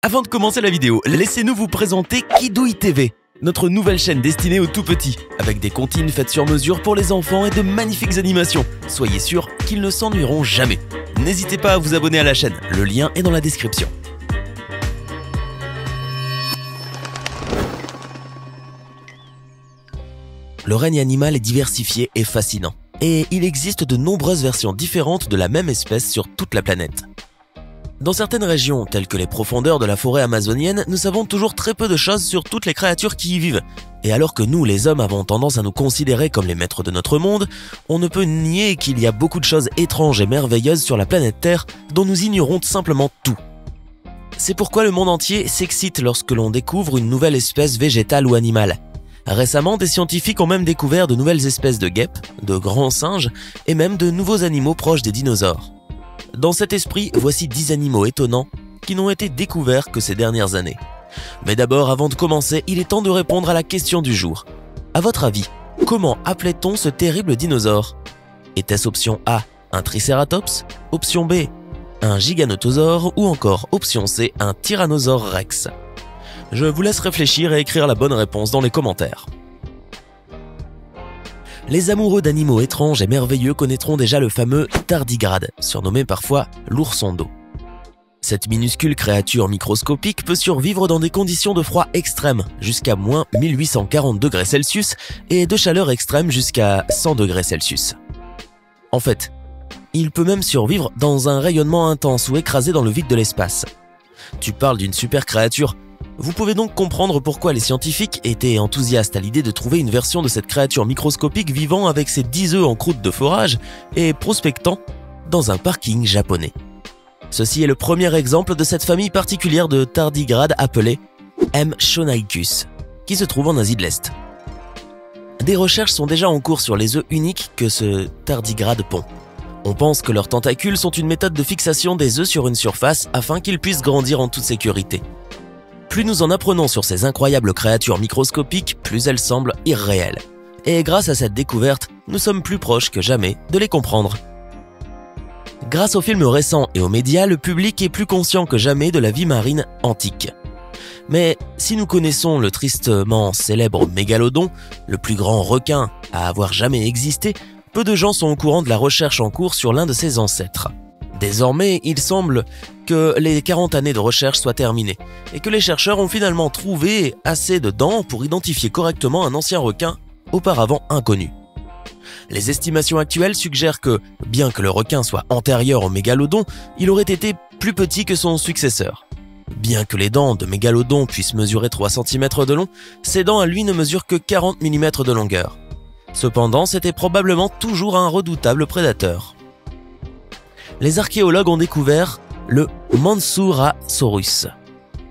Avant de commencer la vidéo, laissez-nous vous présenter Kidouille TV, notre nouvelle chaîne destinée aux tout-petits, avec des comptines faites sur mesure pour les enfants et de magnifiques animations. Soyez sûrs qu'ils ne s'ennuieront jamais. N'hésitez pas à vous abonner à la chaîne, le lien est dans la description. Le règne animal est diversifié et fascinant, et il existe de nombreuses versions différentes de la même espèce sur toute la planète. Dans certaines régions, telles que les profondeurs de la forêt amazonienne, nous savons toujours très peu de choses sur toutes les créatures qui y vivent. Et alors que nous, les hommes, avons tendance à nous considérer comme les maîtres de notre monde, on ne peut nier qu'il y a beaucoup de choses étranges et merveilleuses sur la planète Terre dont nous ignorons simplement tout. C'est pourquoi le monde entier s'excite lorsque l'on découvre une nouvelle espèce végétale ou animale. Récemment, des scientifiques ont même découvert de nouvelles espèces de guêpes, de grands singes et même de nouveaux animaux proches des dinosaures. Dans cet esprit, voici 10 animaux étonnants qui n'ont été découverts que ces dernières années. Mais d'abord, avant de commencer, il est temps de répondre à la question du jour. À votre avis, comment appelait-on ce terrible dinosaure? Était-ce option A, un tricératops, option B, un giganotosaure ou encore option C, un tyrannosaure rex? Je vous laisse réfléchir et écrire la bonne réponse dans les commentaires. Les amoureux d'animaux étranges et merveilleux connaîtront déjà le fameux tardigrade, surnommé parfois l'ourson d'eau. Cette minuscule créature microscopique peut survivre dans des conditions de froid extrême, jusqu'à moins 1840 degrés Celsius, et de chaleur extrême jusqu'à 100 degrés Celsius. En fait, il peut même survivre dans un rayonnement intense ou écrasé dans le vide de l'espace. Tu parles d'une super créature. Vous pouvez donc comprendre pourquoi les scientifiques étaient enthousiastes à l'idée de trouver une version de cette créature microscopique vivant avec ses 10 œufs en croûte de forage et prospectant dans un parking japonais. Ceci est le premier exemple de cette famille particulière de tardigrades appelée M. shonaicus, qui se trouve en Asie de l'Est. Des recherches sont déjà en cours sur les œufs uniques que ce tardigrade pond. On pense que leurs tentacules sont une méthode de fixation des œufs sur une surface afin qu'ils puissent grandir en toute sécurité. Plus nous en apprenons sur ces incroyables créatures microscopiques, plus elles semblent irréelles. Et grâce à cette découverte, nous sommes plus proches que jamais de les comprendre. Grâce aux films récents et aux médias, le public est plus conscient que jamais de la vie marine antique. Mais si nous connaissons le tristement célèbre mégalodon, le plus grand requin à avoir jamais existé, peu de gens sont au courant de la recherche en cours sur l'un de ses ancêtres. Désormais, il semble que les 40 années de recherche soient terminées et que les chercheurs ont finalement trouvé assez de dents pour identifier correctement un ancien requin auparavant inconnu. Les estimations actuelles suggèrent que, bien que le requin soit antérieur au mégalodon, il aurait été plus petit que son successeur. Bien que les dents de mégalodon puissent mesurer 3 cm de long, ses dents à lui ne mesurent que 40 mm de longueur. Cependant, c'était probablement toujours un redoutable prédateur. Les archéologues ont découvert le Mansourasaurus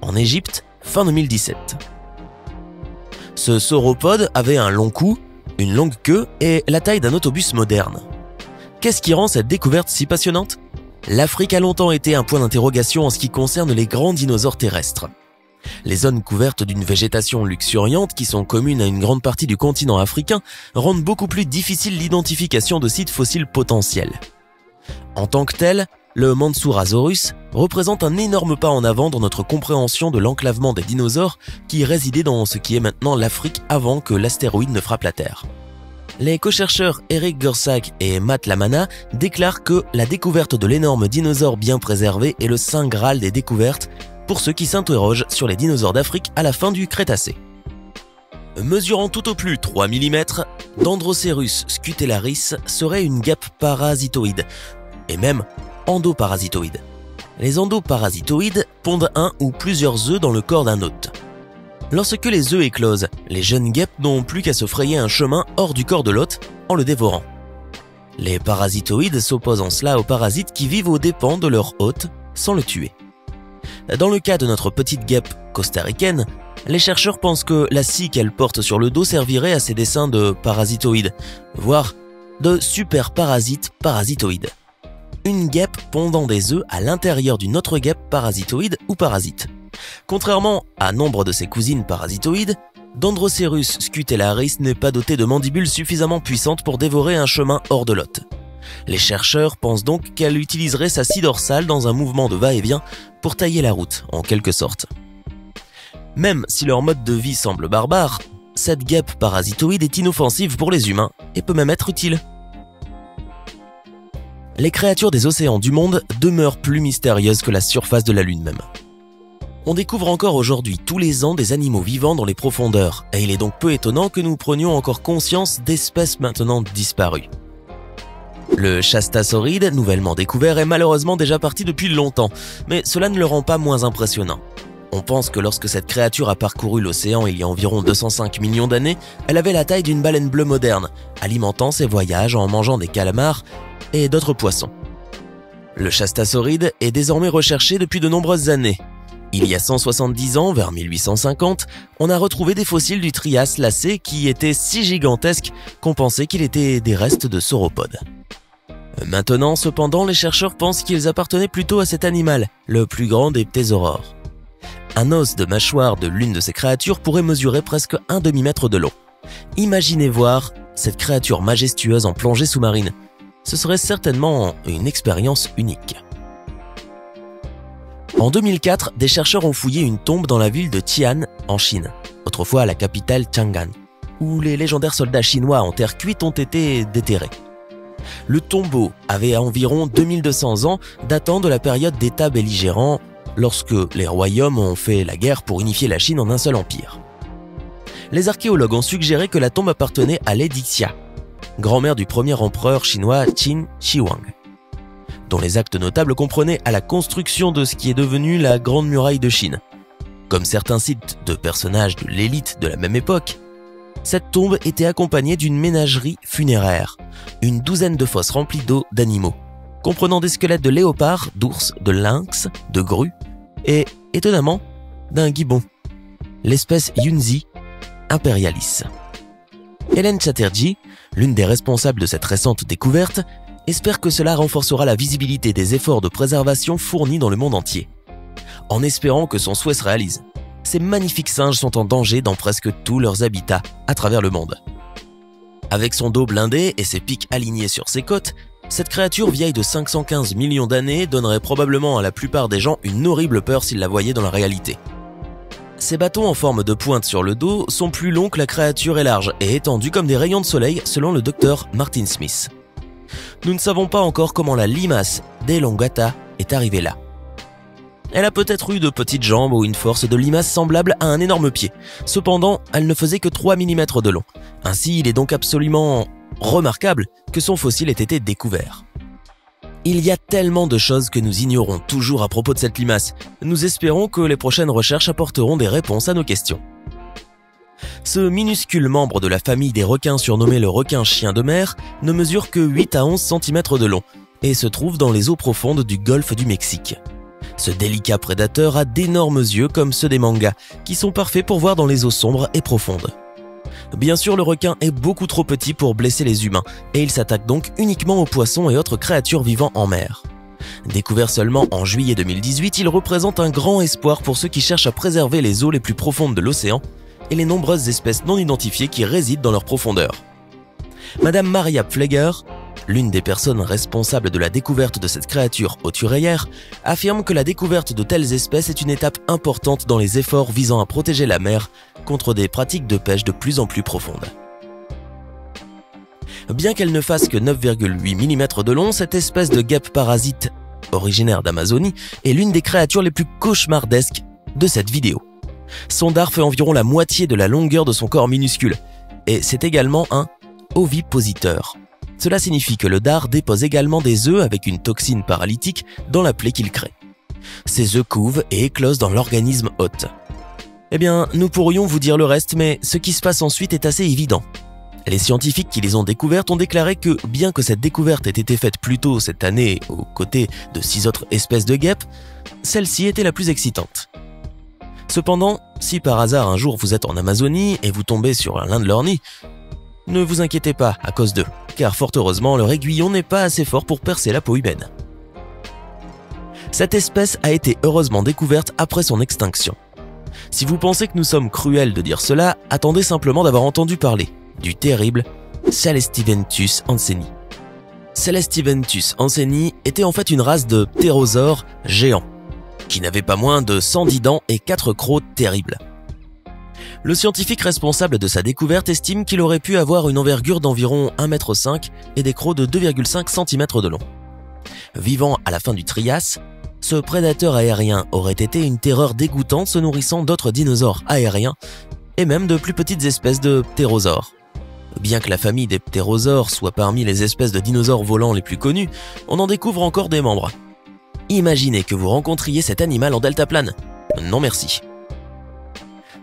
en Égypte fin 2017. Ce sauropode avait un long cou, une longue queue et la taille d'un autobus moderne. Qu'est-ce qui rend cette découverte si passionnante? L'Afrique a longtemps été un point d'interrogation en ce qui concerne les grands dinosaures terrestres. Les zones couvertes d'une végétation luxuriante qui sont communes à une grande partie du continent africain rendent beaucoup plus difficile l'identification de sites fossiles potentiels. En tant que tel, le Mansourasaurus représente un énorme pas en avant dans notre compréhension de l'enclavement des dinosaures qui résidaient dans ce qui est maintenant l'Afrique avant que l'astéroïde ne frappe la Terre. Les co-chercheurs Eric Gorsak et Matt Lamana déclarent que la découverte de l'énorme dinosaure bien préservé est le saint graal des découvertes pour ceux qui s'interrogent sur les dinosaures d'Afrique à la fin du Crétacé. Mesurant tout au plus 3 mm, Dendroceros scutellaris serait une guêpe parasitoïde, et même endoparasitoïde. Les endoparasitoïdes pondent un ou plusieurs œufs dans le corps d'un hôte. Lorsque les œufs éclosent, les jeunes guêpes n'ont plus qu'à se frayer un chemin hors du corps de l'hôte en le dévorant. Les parasitoïdes s'opposent en cela aux parasites qui vivent aux dépens de leur hôte sans le tuer. Dans le cas de notre petite guêpe costaricaine, les chercheurs pensent que la scie qu'elle porte sur le dos servirait à ses desseins de parasitoïdes, voire de superparasites parasitoïdes. Une guêpe pondant des œufs à l'intérieur d'une autre guêpe parasitoïde ou parasite. Contrairement à nombre de ses cousines parasitoïdes, Dendroceros scutellaris n'est pas doté de mandibules suffisamment puissantes pour dévorer un chemin hors de l'hôte. Les chercheurs pensent donc qu'elle utiliserait sa scie dorsale dans un mouvement de va-et-vient pour tailler la route, en quelque sorte. Même si leur mode de vie semble barbare, cette guêpe parasitoïde est inoffensive pour les humains et peut même être utile. Les créatures des océans du monde demeurent plus mystérieuses que la surface de la Lune même. On découvre encore aujourd'hui tous les ans des animaux vivants dans les profondeurs, et il est donc peu étonnant que nous prenions encore conscience d'espèces maintenant disparues. Le chastasaurid, nouvellement découvert, est malheureusement déjà parti depuis longtemps, mais cela ne le rend pas moins impressionnant. On pense que lorsque cette créature a parcouru l'océan il y a environ 205 millions d'années, elle avait la taille d'une baleine bleue moderne, alimentant ses voyages en mangeant des calamars et d'autres poissons. Le chastasaurid est désormais recherché depuis de nombreuses années. Il y a 170 ans, vers 1850, on a retrouvé des fossiles du Trias lacé qui étaient si gigantesques qu'on pensait qu'il était des restes de sauropodes. Maintenant, cependant, les chercheurs pensent qu'ils appartenaient plutôt à cet animal, le plus grand des ptérosaures. Un os de mâchoire de l'une de ces créatures pourrait mesurer presque un demi-mètre de long. Imaginez voir cette créature majestueuse en plongée sous-marine. Ce serait certainement une expérience unique. En 2004, des chercheurs ont fouillé une tombe dans la ville de Tian, en Chine, autrefois la capitale Chang'an, où les légendaires soldats chinois en terre cuite ont été déterrés. Le tombeau avait environ 2200 ans, datant de la période d'état belligérant, lorsque les royaumes ont fait la guerre pour unifier la Chine en un seul empire. Les archéologues ont suggéré que la tombe appartenait à Lady Xia, grand-mère du premier empereur chinois Qin Shi Huang, dont les actes notables comprenaient à la construction de ce qui est devenu la Grande Muraille de Chine. Comme certains sites de personnages de l'élite de la même époque, cette tombe était accompagnée d'une ménagerie funéraire, une douzaine de fosses remplies d'eau d'animaux, comprenant des squelettes de léopards, d'ours, de lynx, de grues et, étonnamment, d'un gibbon, l'espèce Yunzi imperialis. Hélène Chatterjee, l'une des responsables de cette récente découverte, espère que cela renforcera la visibilité des efforts de préservation fournis dans le monde entier. En espérant que son souhait se réalise, ces magnifiques singes sont en danger dans presque tous leurs habitats à travers le monde. Avec son dos blindé et ses pics alignés sur ses côtes, cette créature vieille de 515 millions d'années donnerait probablement à la plupart des gens une horrible peur s'ils la voyaient dans la réalité. Ces bâtons en forme de pointe sur le dos sont plus longs que la créature est large et étendus comme des rayons de soleil selon le docteur Martin Smith. Nous ne savons pas encore comment la limace d'Elongata est arrivée là. Elle a peut-être eu de petites jambes ou une force de limace semblable à un énorme pied. Cependant, elle ne faisait que 3 mm de long. Ainsi, il est donc absolument remarquable que son fossile ait été découvert. Il y a tellement de choses que nous ignorons toujours à propos de cette limace. Nous espérons que les prochaines recherches apporteront des réponses à nos questions. Ce minuscule membre de la famille des requins surnommé le requin-chien de mer ne mesure que 8 à 11 cm de long et se trouve dans les eaux profondes du golfe du Mexique. Ce délicat prédateur a d'énormes yeux comme ceux des mangas, qui sont parfaits pour voir dans les eaux sombres et profondes. Bien sûr, le requin est beaucoup trop petit pour blesser les humains, et il s'attaque donc uniquement aux poissons et autres créatures vivant en mer. Découvert seulement en juillet 2018, il représente un grand espoir pour ceux qui cherchent à préserver les eaux les plus profondes de l'océan et les nombreuses espèces non identifiées qui résident dans leur profondeur. Madame Maria Pfleger, l'une des personnes responsables de la découverte de cette créature hauturière, affirme que la découverte de telles espèces est une étape importante dans les efforts visant à protéger la mer contre des pratiques de pêche de plus en plus profondes. Bien qu'elle ne fasse que 9,8 mm de long, cette espèce de guêpe parasite, originaire d'Amazonie, est l'une des créatures les plus cauchemardesques de cette vidéo. Son dard fait environ la moitié de la longueur de son corps minuscule, et c'est également un ovipositeur. Cela signifie que le dard dépose également des œufs avec une toxine paralytique dans la plaie qu'il crée. Ces œufs couvent et éclosent dans l'organisme hôte. Eh bien, nous pourrions vous dire le reste, mais ce qui se passe ensuite est assez évident. Les scientifiques qui les ont découvertes ont déclaré que, bien que cette découverte ait été faite plus tôt cette année aux côtés de 6 autres espèces de guêpes, celle-ci était la plus excitante. Cependant, si par hasard un jour vous êtes en Amazonie et vous tombez sur l'un de leurs nids, ne vous inquiétez pas à cause d'eux, car fort heureusement leur aiguillon n'est pas assez fort pour percer la peau humaine. Cette espèce a été heureusement découverte après son extinction. Si vous pensez que nous sommes cruels de dire cela, attendez simplement d'avoir entendu parler du terrible Chalestiventus hansenii. Celestiventus anseni était en fait une race de ptérosaures géants, qui n'avaient pas moins de 110 dents et 4 crocs terribles. Le scientifique responsable de sa découverte estime qu'il aurait pu avoir une envergure d'environ 1,5 m et des crocs de 2,5 cm de long. Vivant à la fin du Trias, ce prédateur aérien aurait été une terreur dégoûtante se nourrissant d'autres dinosaures aériens et même de plus petites espèces de ptérosaures. Bien que la famille des ptérosaures soit parmi les espèces de dinosaures volants les plus connues, on en découvre encore des membres. Imaginez que vous rencontriez cet animal en deltaplane. Non merci.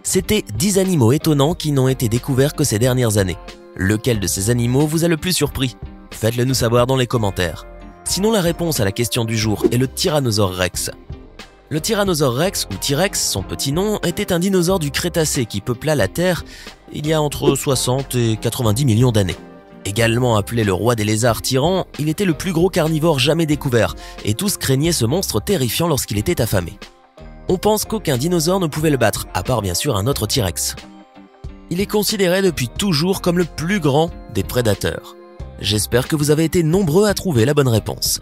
C'était 10 animaux étonnants qui n'ont été découverts que ces dernières années. Lequel de ces animaux vous a le plus surpris? Faites-le nous savoir dans les commentaires. Sinon, la réponse à la question du jour est le Tyrannosaure Rex. Le Tyrannosaure Rex, ou T-Rex, son petit nom, était un dinosaure du Crétacé qui peupla la Terre il y a entre 60 et 90 millions d'années. Également appelé le roi des lézards tyrans, il était le plus gros carnivore jamais découvert, et tous craignaient ce monstre terrifiant lorsqu'il était affamé. On pense qu'aucun dinosaure ne pouvait le battre, à part bien sûr un autre T-Rex. Il est considéré depuis toujours comme le plus grand des prédateurs. J'espère que vous avez été nombreux à trouver la bonne réponse.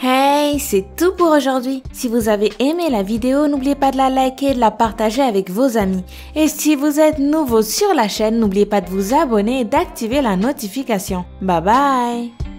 Hey, c'est tout pour aujourd'hui. Si vous avez aimé la vidéo, n'oubliez pas de la liker et de la partager avec vos amis. Et si vous êtes nouveau sur la chaîne, n'oubliez pas de vous abonner et d'activer la notification. Bye bye!